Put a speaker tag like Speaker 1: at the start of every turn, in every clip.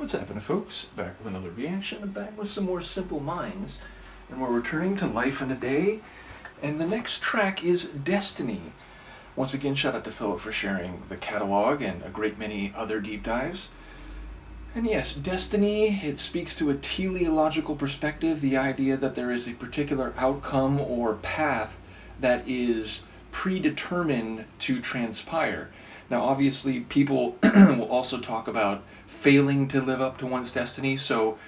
Speaker 1: What's happening, folks? Back with another reaction, back with some more Simple Minds, and we're returning to Life in a Day, and the next track is Destiny. Once again, shout out to Philip for sharing the catalog and a great many other deep dives. And yes, Destiny, it speaks to a teleological perspective, the idea that there is a particular outcome or path that is predetermined to transpire. Now, obviously, people will also talk about failing to live up to one's destiny, so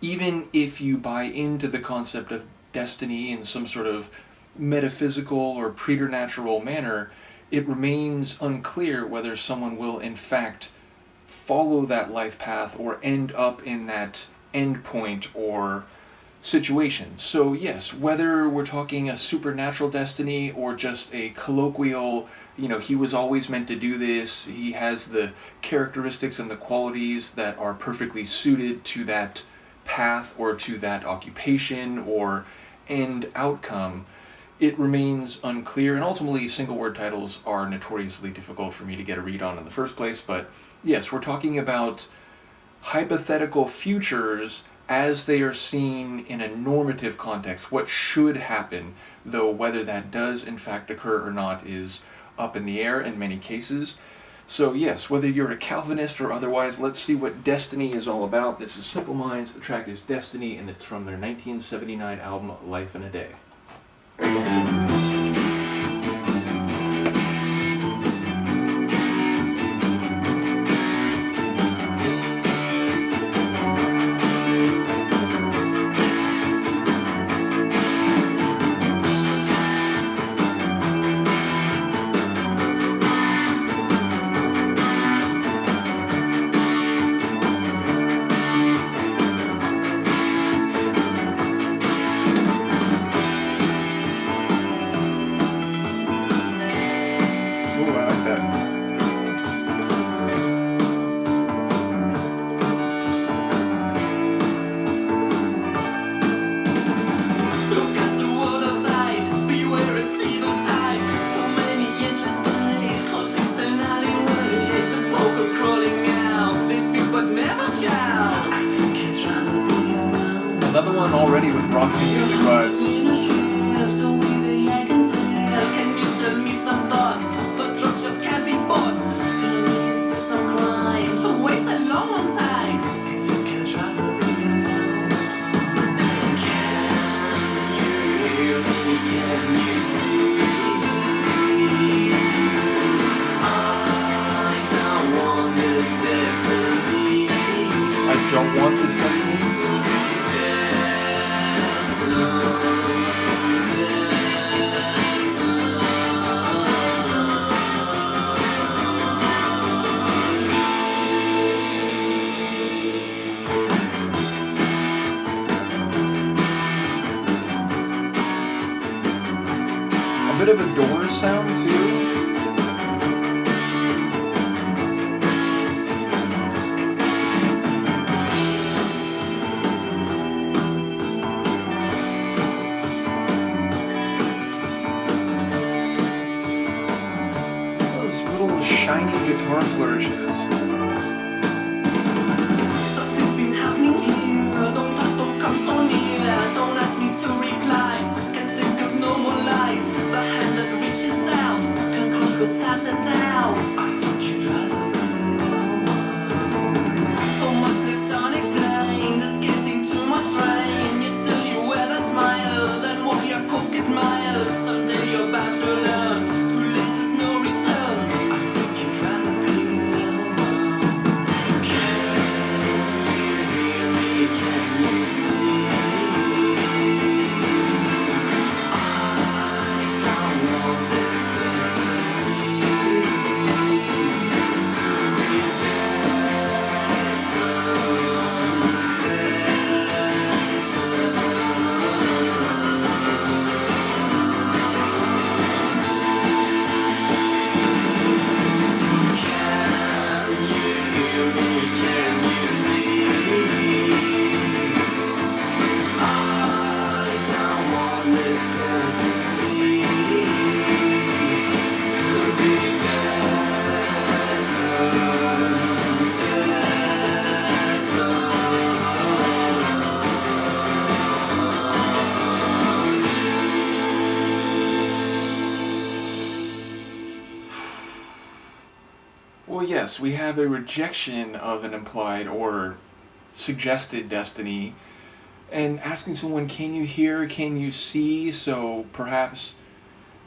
Speaker 1: even if you buy into the concept of destiny in some sort of metaphysical or preternatural manner, it remains unclear whether someone will, in fact, follow that life path or end up in that end point or situation. So yes, whether we're talking a supernatural destiny or just a colloquial, he was always meant to do this, he has the characteristics and the qualities that are perfectly suited to that path or to that occupation or end outcome, it remains unclear, and ultimately single word titles are notoriously difficult for me to get a read on in the first place. But yes, we're talking about hypothetical futures as they are seen in a normative context, what should happen, though whether that does in fact occur or not is up in the air in many cases. So yes, whether you're a Calvinist or otherwise, let's see what Destiny is all about. This is Simple Minds, the track is Destiny, and it's from their 1979 album, Life in a Day. Another one already with Roxy Music vibes. I don't want this destiny. A bit of a Doors sound too. Those little shiny guitar flourishes.
Speaker 2: Something's been happening here. Don't touch, don't come so near. Don't ask me to reply. Can't think of no more lies. The hand that reaches out can crush without a doubt. I think you'd rather so much left unexplained. It's getting too much strain. Yet still you wear the smile. Then walk your crooked miles. Someday you're about to learn. Too late, there's no return. I think you'd rather be alone.
Speaker 1: yes, we have a rejection of an implied or suggested destiny, and asking someone, can you hear, can you see? So perhaps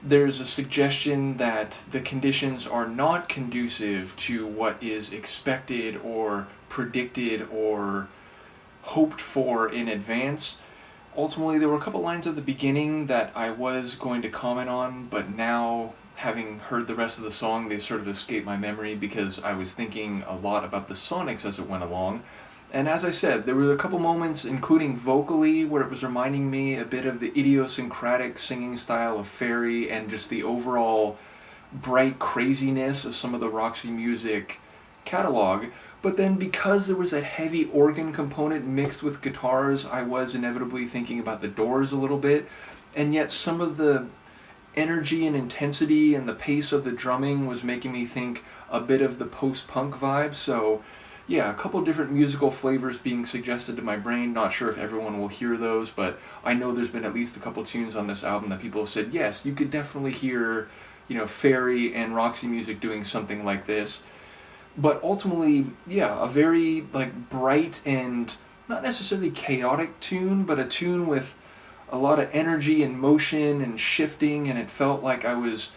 Speaker 1: there's a suggestion that the conditions are not conducive to what is expected or predicted or hoped for in advance. Ultimately, there were a couple lines at the beginning that I was going to comment on, but now, having heard the rest of the song, they sort of escaped my memory because I was thinking a lot about the sonics as it went along. And as I said, there were a couple moments, including vocally, where it was reminding me a bit of the idiosyncratic singing style of Ferry and just the overall bright craziness of some of the Roxy Music catalog. But then because there was that heavy organ component mixed with guitars, I was inevitably thinking about the Doors a little bit. And yet some of the energy and intensity and the pace of the drumming was making me think a bit of the post-punk vibe. So yeah, a couple different musical flavors being suggested to my brain. Not sure if everyone will hear those, but I know there's been at least a couple tunes on this album that people have said, yes, you could definitely hear, Ferry and Roxy Music doing something like this. But ultimately, yeah, a very bright and not necessarily chaotic tune, but a tune with a lot of energy and motion and shifting, and it felt like I was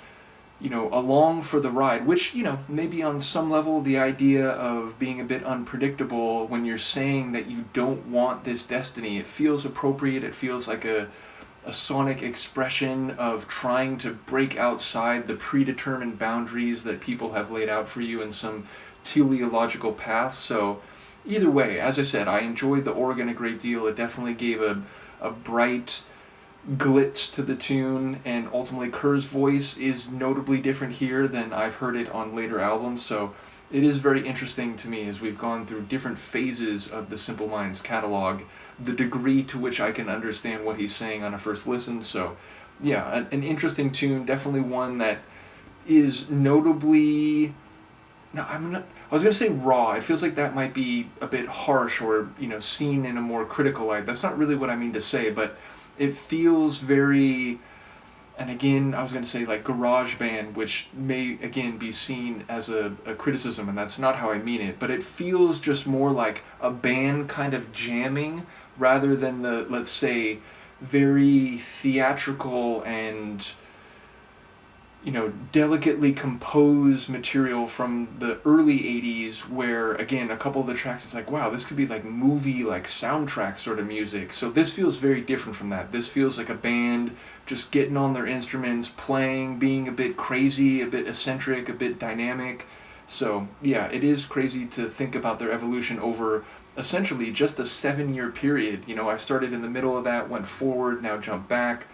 Speaker 1: along for the ride, which, maybe on some level the idea of being a bit unpredictable when you're saying that you don't want this destiny, it feels appropriate, it feels like a sonic expression of trying to break outside the predetermined boundaries that people have laid out for you in some teleological path. So either way, as I said, I enjoyed the organ a great deal. It definitely gave a bright glitz to the tune, and ultimately Kerr's voice is notably different here than I've heard it on later albums, so it is very interesting to me as we've gone through different phases of the Simple Minds catalog, the degree to which I can understand what he's saying on a first listen. So yeah, an interesting tune, definitely one that is notably, I was going to say raw. It feels like that might be a bit harsh or, seen in a more critical light. That's not really what I mean to say, but it feels very, and again, I was going to say garage band, which may again be seen as a criticism, and that's not how I mean it, but it feels just more like a band kind of jamming rather than the, let's say, very theatrical and delicately composed material from the early 80s where, again, a couple of the tracks, it's like, wow, this could be movie, soundtrack sort of music. So this feels very different from that. This feels like a band just getting on their instruments, playing, being a bit crazy, a bit eccentric, a bit dynamic. So yeah, it is crazy to think about their evolution over essentially just a 7-year period. I started in the middle of that, went forward, now jump back.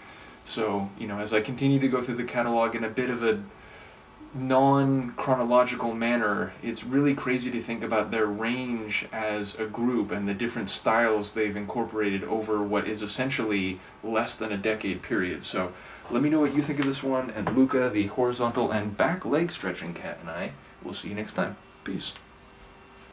Speaker 1: So, as I continue to go through the catalog in a bit of a non-chronological manner, it's really crazy to think about their range as a group and the different styles they've incorporated over what is essentially less than a decade period. So, let me know what you think of this one, and Luca, the horizontal and back leg stretching cat, and I will see you next time. Peace.